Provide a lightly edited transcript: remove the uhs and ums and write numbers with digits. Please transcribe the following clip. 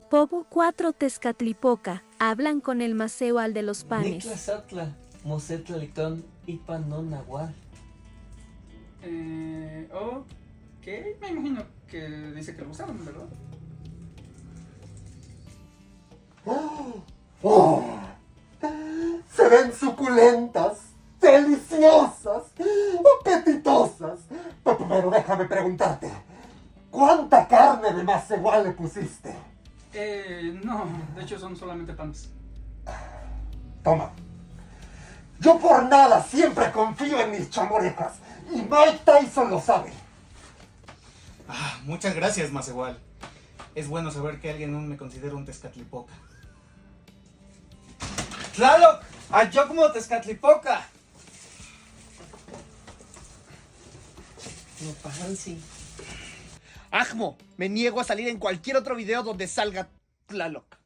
Pobo 4 Tezcatlipoca, hablan con el Maceo de los panes. Nictlasatla, Mosetlalictón, Ipan no Nahual. Ok, me imagino que dice que lo usaron, ¿verdad? Se ven suculentas, deliciosas, apetitosas. Pero déjame preguntarte, ¿cuánta carne de macehual le pusiste? No, de hecho son solamente panes. Toma. Yo por nada siempre confío en mis chamorejas. Y Mike Tyson lo sabe. Muchas gracias, Macehual. Es bueno saber que alguien aún me considera un Tezcatlipoca. ¡Tlaloc! ¡Ayocmo Tezcatlipoca! No paransi. Ajmo, me niego a salir en cualquier otro video donde salga Tlaloc.